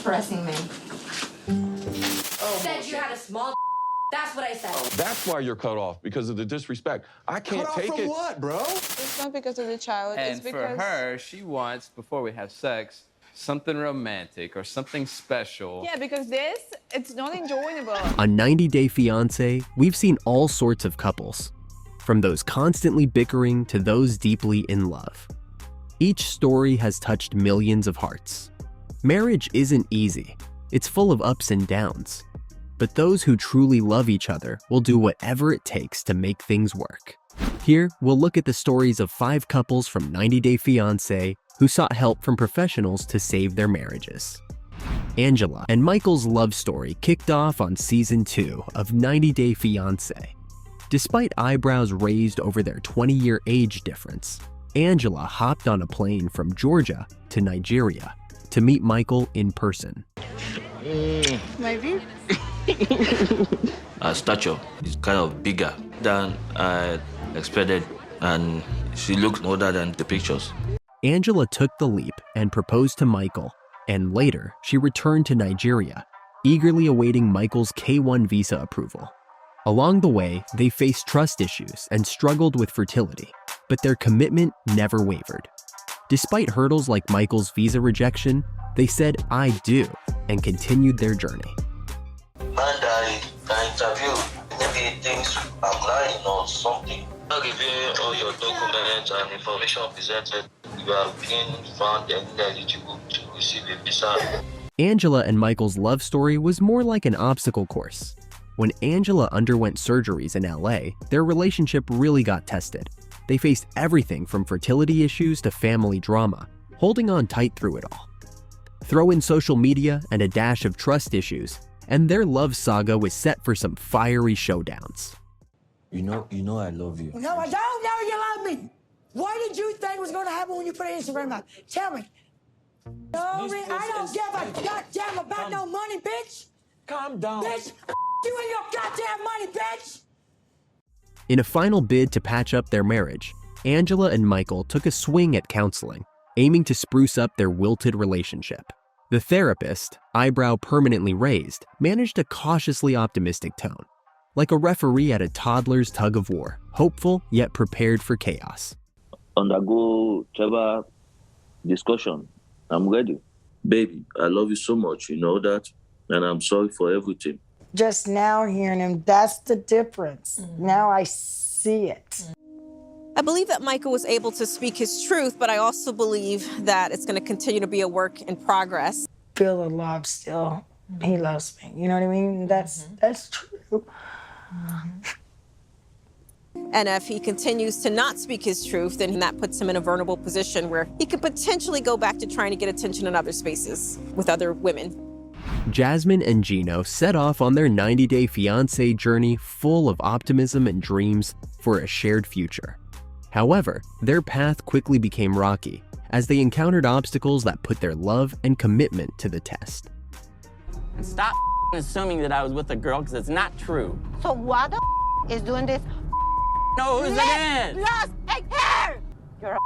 pressing me. Oh, said you had a small. That's what I said. That's why you're cut off, because of the disrespect. I can't take it. Cut off from what, bro? It's not because of the child. And it's because for her, she wants, before we have sex, something romantic or something special. Yeah, because it's not enjoyable. On 90 Day Fiancé, we've seen all sorts of couples, from those constantly bickering to those deeply in love. Each story has touched millions of hearts. Marriage isn't easy. It's full of ups and downs. But those who truly love each other will do whatever it takes to make things work. Here, we'll look at the stories of 5 couples from 90 Day Fiancé who sought help from professionals to save their marriages. Angela and Michael's love story kicked off on season 2 of 90 Day Fiancé. Despite eyebrows raised over their 20-year age difference, Angela hopped on a plane from Georgia to Nigeria to meet Michael in person. Maybe. Her stature is kind of bigger than I expected, and she looks older than the pictures. Angela took the leap and proposed to Michael, and later she returned to Nigeria, eagerly awaiting Michael's K-1 visa approval. Along the way, they faced trust issues and struggled with fertility, but their commitment never wavered. Despite hurdles like Michael's visa rejection, they said "I do" and continued their journey. And I interviewed, maybe things I'm lying or something. I'll give you all your documents and information presented. You have been found and eligible to receive a visa. Angela and Michael's love story was more like an obstacle course. When Angela underwent surgeries in LA, their relationship really got tested. They faced everything from fertility issues to family drama, holding on tight through it all. Throw in social media and a dash of trust issues, and their love saga was set for some fiery showdowns. You know I love you. No, I don't know you love me. What did you think was going to happen when you put an Instagram out? Tell me. No, I don't give a goddamn about no money, bitch. Calm down. Bitch, you and your goddamn money, bitch. In a final bid to patch up their marriage, Angela and Michael took a swing at counseling, aiming to spruce up their wilted relationship. The therapist, eyebrow permanently raised, managed a cautiously optimistic tone, like a referee at a toddler's tug of war, hopeful yet prepared for chaos. Undergo whichever discussion. I'm ready. Baby, I love you so much, you know that? And I'm sorry for everything. Just now hearing him, that's the difference. Now I see it. I believe that Michael was able to speak his truth, but I also believe that it's going to continue to be a work in progress. Feel the love still. He loves me. You know what I mean? That's true. And if he continues to not speak his truth, then that puts him in a vulnerable position where he could potentially go back to trying to get attention in other spaces with other women. Jasmine and Gino set off on their 90 Day Fiancé journey full of optimism and dreams for a shared future. However, their path quickly became rocky as they encountered obstacles that put their love and commitment to the test. And stop assuming that I was with a girl, because it's not true. So what the is doing this? No, who's it is? Lost hair! You're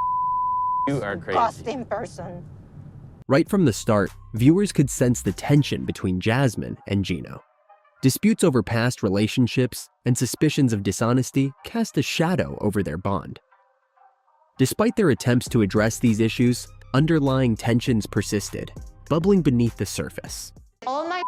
You are a crazy. disgusting person. Right from the start, viewers could sense the tension between Jasmine and Gino. Disputes over past relationships and suspicions of dishonesty cast a shadow over their bond. Despite their attempts to address these issues, underlying tensions persisted, bubbling beneath the surface. All my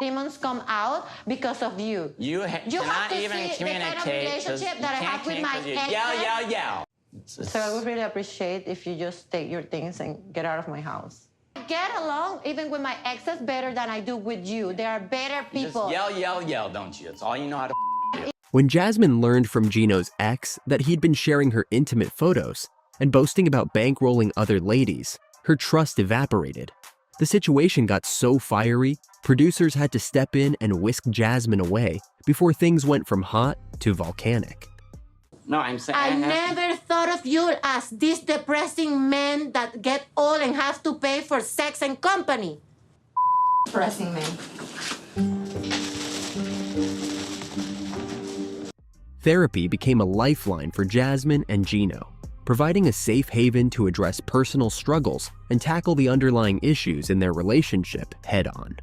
demons come out because of you. You have cannot to even see the kind of communicate. 'Cause relationship you that I can't have with my communicate 'cause you exes. yell. So I would really appreciate if you just take your things and get out of my house. I get along even with my exes better than I do with you. They are better You people. just yell, don't you? That's all you know how to do. When Jasmine learned from Gino's ex that he'd been sharing her intimate photos and boasting about bankrolling other ladies, her trust evaporated. The situation got so fiery, producers had to step in and whisk Jasmine away before things went from hot to volcanic. No, I'm saying I never thought of you as these depressing men that get old and have to pay for sex and company. Pressing me. Therapy became a lifeline for Jasmine and Gino. providing a safe haven to address personal struggles and tackle the underlying issues in their relationship head-on.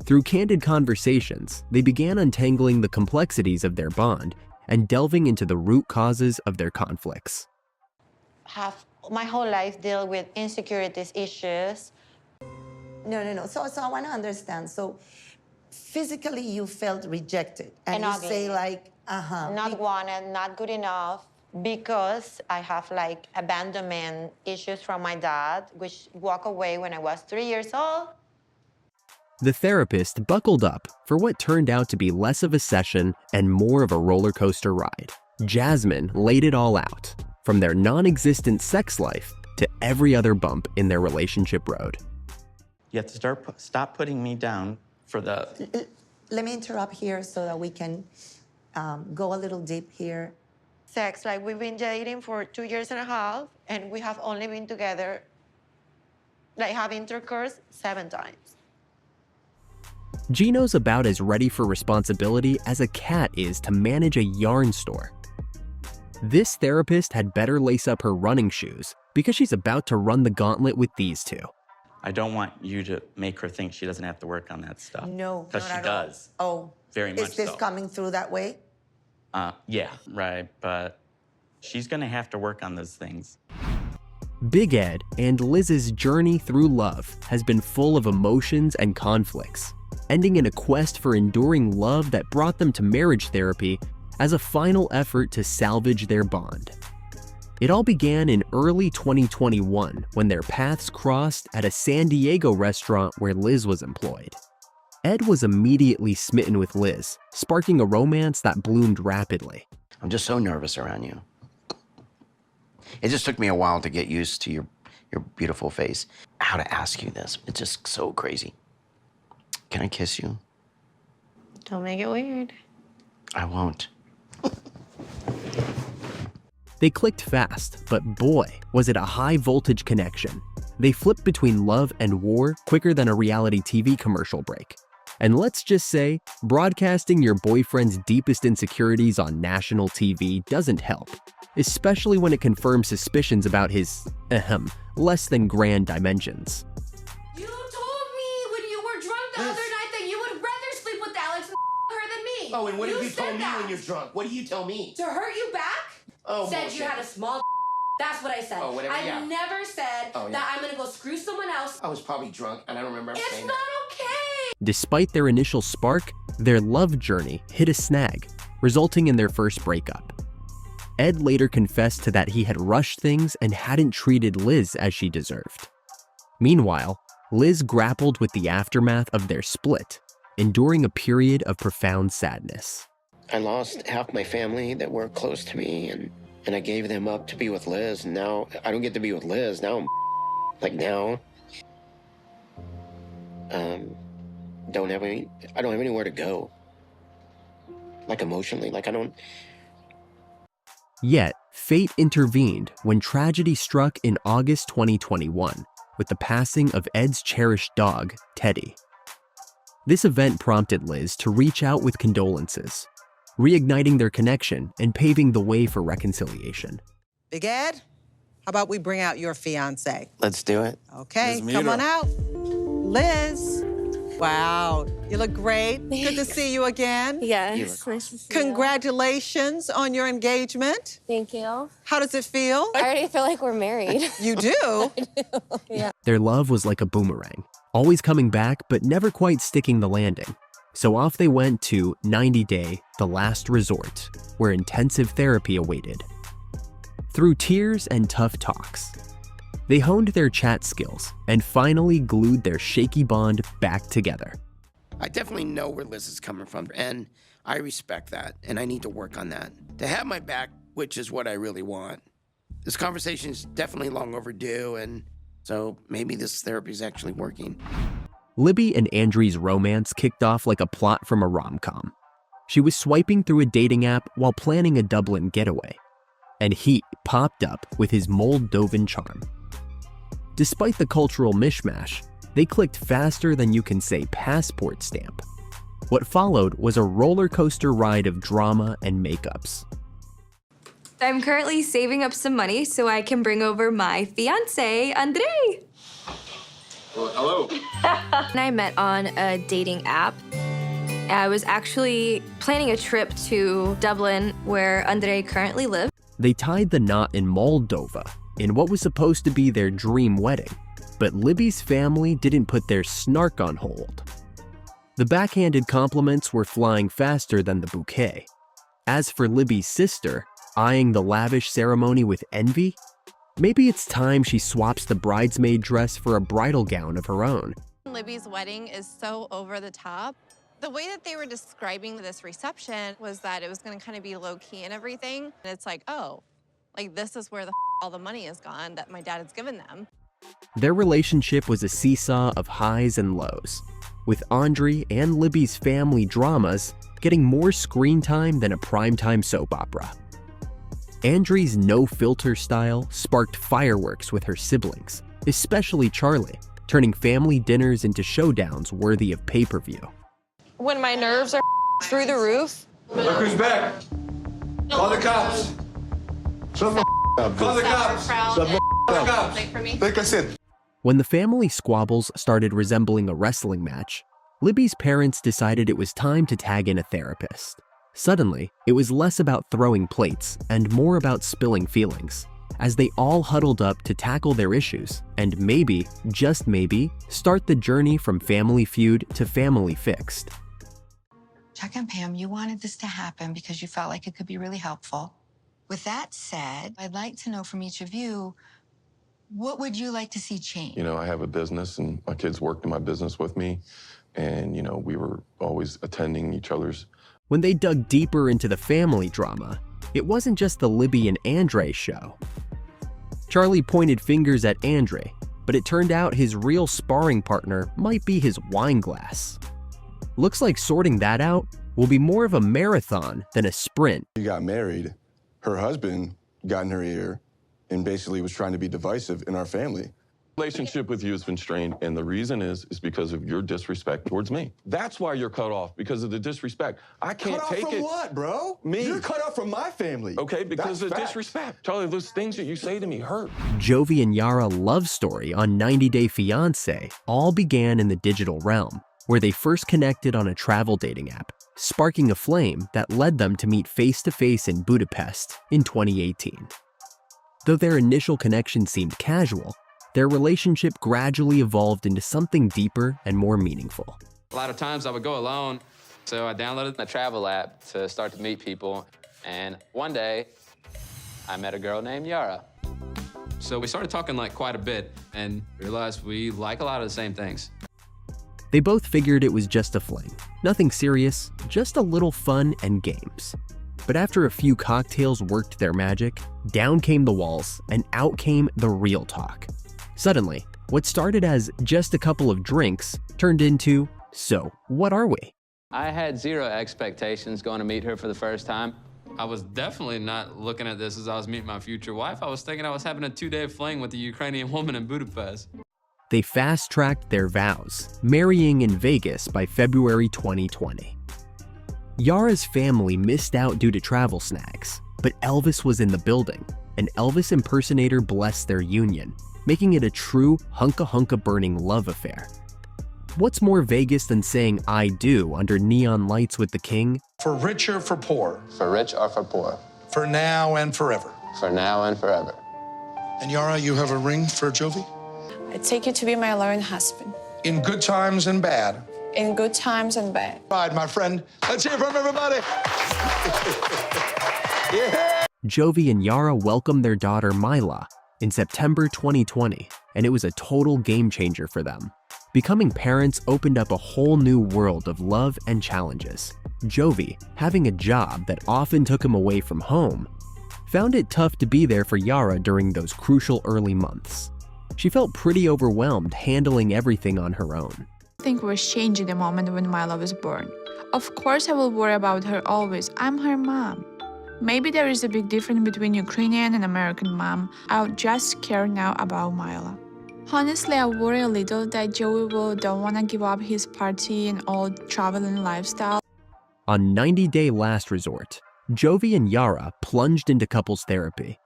Through candid conversations, they began untangling the complexities of their bond and delving into the root causes of their conflicts. Have my whole life deal with insecurities issues. No. So I want to understand. So physically you felt rejected. And you ugly. say like, Not wanted, not good enough, because I have like abandonment issues from my dad, which walked away when I was 3 years old. The therapist buckled up for what turned out to be less of a session and more of a roller coaster ride. Jasmine laid it all out, from their non-existent sex life to every other bump in their relationship road. You have to stop putting me down for the... Let me interrupt here so that we can go a little deep here. Sex, like we've been dating for 2 years and a half, and we have only been together, like have intercourse 7 times. Gino's about as ready for responsibility as a cat is to manage a yarn store. This therapist had better lace up her running shoes because she's about to run the gauntlet with these two. I don't want you to make her think she doesn't have to work on that stuff. No, because not she at all. does. Oh, very much is this so. coming through that way? Yeah, right. But she's gonna have to work on those things. Big Ed and Liz's journey through love has been full of emotions and conflicts, ending in a quest for enduring love that brought them to marriage therapy as a final effort to salvage their bond. It all began in early 2021 when their paths crossed at a San Diego restaurant where Liz was employed. Ed was immediately smitten with Liz, sparking a romance that bloomed rapidly. I'm just so nervous around you. It just took me a while to get used to your beautiful face. How to ask you this, it's just so crazy. Can I kiss you? Don't make it weird. I won't. They clicked fast, but boy, was it a high-voltage connection. They flipped between love and war quicker than a reality TV commercial break. And let's just say, broadcasting your boyfriend's deepest insecurities on national TV doesn't help, especially when it confirms suspicions about his, less than grand dimensions. You told me when you were drunk the other night that you would rather sleep with Alex and her than me. Oh, and what have you told me that. when you're drunk? What do you tell me? To hurt you back? Oh, said bullshit. you had a small That's what I said. Oh, whatever, I yeah. never said that I'm gonna go screw someone else. I was probably drunk, and I don't remember It's saying not that. okay. Despite their initial spark, their love journey hit a snag, resulting in their first breakup. Ed later confessed to that he had rushed things and hadn't treated Liz as she deserved. Meanwhile, Liz grappled with the aftermath of their split, enduring a period of profound sadness. I lost half my family that were close to me, and I gave them up to be with Liz, and now I don't get to be with Liz. Now I'm now I don't have anywhere to go. Like emotionally, like I don't. Yet, fate intervened when tragedy struck in August 2021 with the passing of Ed's cherished dog, Teddy. This event prompted Liz to reach out with condolences, reigniting their connection and paving the way for reconciliation. Big Ed, how about we bring out your fiancé? Let's do it. Okay, come on out. Liz. Wow, you look great. Good to see you again. Yes, nice to see you. Congratulations on your engagement. Thank you. How does it feel? I already feel like we're married. You do? I do, yeah. Their love was like a boomerang, always coming back but never quite sticking the landing. So off they went to 90 Day, the last resort, where intensive therapy awaited. Through tears and tough talks, they honed their chat skills and finally glued their shaky bond back together. I definitely know where Liz is coming from, and I respect that, and I need to work on that. To have my back, which is what I really want. This conversation is definitely long overdue, and so maybe this therapy is actually working. Libby and Andrei's romance kicked off like a plot from a rom-com. She was swiping through a dating app while planning a Dublin getaway, and he popped up with his Moldovan charm. Despite the cultural mishmash, they clicked faster than you can say passport stamp. What followed was a roller coaster ride of drama and makeups. I'm currently saving up some money so I can bring over my fiancé, Andrei. Well, hello. I met on a dating app. I was actually planning a trip to Dublin, where Andrei currently lives. They tied the knot in Moldova in what was supposed to be their dream wedding, but Libby's family didn't put their snark on hold. The backhanded compliments were flying faster than the bouquet. As for Libby's sister, eyeing the lavish ceremony with envy, maybe it's time she swaps the bridesmaid dress for a bridal gown of her own. Libby's wedding is so over the top. The way that they were describing this reception was that it was going to kind of be low-key and everything. And it's like, oh, like this is where all the money is gone that my dad has given them. Their relationship was a seesaw of highs and lows, with Andre and Libby's family dramas getting more screen time than a primetime soap opera. Andre's no-filter style sparked fireworks with her siblings, especially Charlie, turning family dinners into showdowns worthy of pay-per-view. When my nerves are through the roof. Look who's back. Call the cops. Call the cops. Call the cops. Like I said. When the family squabbles started resembling a wrestling match, Libby's parents decided it was time to tag in a therapist. Suddenly, it was less about throwing plates and more about spilling feelings, as they all huddled up to tackle their issues and maybe, just maybe, start the journey from family feud to family fixed. Chuck and Pam, you wanted this to happen because you felt like it could be really helpful. With that said, I'd like to know from each of you, what would you like to see change? You know, I have a business and my kids worked in my business with me. And, you know, we were always attending each other's. When they dug deeper into the family drama, it wasn't just the Libby and Andre show. Charlie pointed fingers at Andre, but it turned out his real sparring partner might be his wine glass. Looks like sorting that out will be more of a marathon than a sprint. She got married. Her husband got in her ear and basically was trying to be divisive in our family. Relationship with you has been strained, and the reason is because of your disrespect towards me. That's why you're cut off, because of the disrespect. I can't take it. Cut off from what, bro? Me. You're cut off from my family. Okay, because of disrespect. Charlie, those things that you say to me hurt. Jovi and Yara love story on 90 Day Fiancé all began in the digital realm, where they first connected on a travel dating app, sparking a flame that led them to meet face-to-face in Budapest in 2018. Though their initial connection seemed casual, their relationship gradually evolved into something deeper and more meaningful. A lot of times I would go alone, so I downloaded a travel app to start to meet people, and one day I met a girl named Yara. So we started talking like quite a bit and realized we like a lot of the same things. They both figured it was just a fling, nothing serious, just a little fun and games. But after a few cocktails worked their magic, down came the walls and out came the real talk. Suddenly, what started as just a couple of drinks turned into, so what are we? I had zero expectations going to meet her for the first time. I was definitely not looking at this as I was meeting my future wife. I was thinking I was having a 2-day fling with a Ukrainian woman in Budapest. They fast-tracked their vows, marrying in Vegas by February 2020. Yara's family missed out due to travel snags, but Elvis was in the building. An Elvis impersonator blessed their union, making it a true hunka-hunka-burning love affair. What's more Vegas than saying I do under neon lights with the king? For rich or for poor? For rich or for poor? For now and forever? For now and forever. And Yara, you have a ring for Jovi? I take you to be my loving husband. In good times and bad? In good times and bad. Right, my friend. Let's hear from everybody. Yeah. Jovi and Yara welcomed their daughter Mila in September 2020, and it was a total game changer for them. Becoming parents opened up a whole new world of love and challenges. Jovi, having a job that often took him away from home, found it tough to be there for Yara during those crucial early months. She felt pretty overwhelmed handling everything on her own. Everything was changing the moment when Mila was born. Of course I will worry about her always. I'm her mom. Maybe there is a big difference between Ukrainian and American mom. I'll just care now about Mila. Honestly, I worry a little that Joey don't want to give up his party and all traveling lifestyle. On 90 Day Last Resort, Jovi and Yara plunged into couples therapy,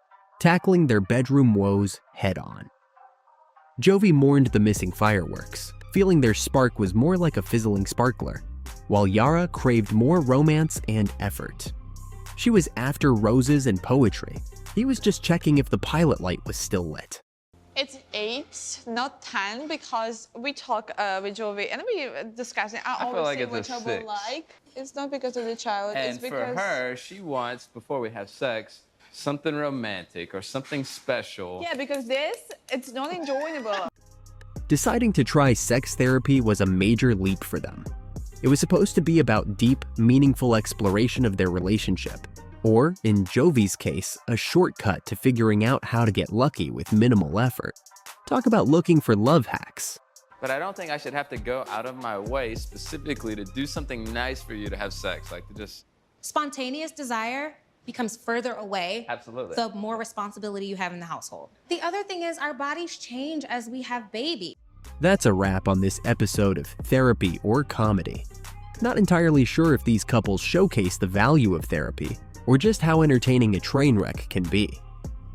tackling their bedroom woes head-on. Jovi mourned the missing fireworks, feeling their spark was more like a fizzling sparkler, while Yara craved more romance and effort. She was after roses and poetry. He was just checking if the pilot light was still lit. It's 8, not 10, because we talk with Jovi and we discussing. I feel always like say it's what a I would 6. like. It's not because of the child. And it's because for her, she wants, before we have sex, something romantic or something special. Yeah, because it's not enjoyable. Deciding to try sex therapy was a major leap for them. It was supposed to be about deep, meaningful exploration of their relationship, or, in Jovi's case, a shortcut to figuring out how to get lucky with minimal effort. Talk about looking for love hacks. But I don't think I should have to go out of my way specifically to do something nice for you to have sex, like to just... Spontaneous desire becomes further away. Absolutely. The more responsibility you have in the household. The other thing is our bodies change as we have babies. That's a wrap on this episode of Therapy or Comedy. Not entirely sure if these couples showcase the value of therapy, or just how entertaining a train wreck can be.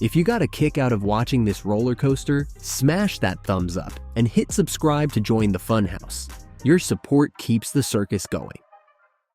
If you got a kick out of watching this roller coaster, smash that thumbs up and hit subscribe to join the funhouse. Your support keeps the circus going.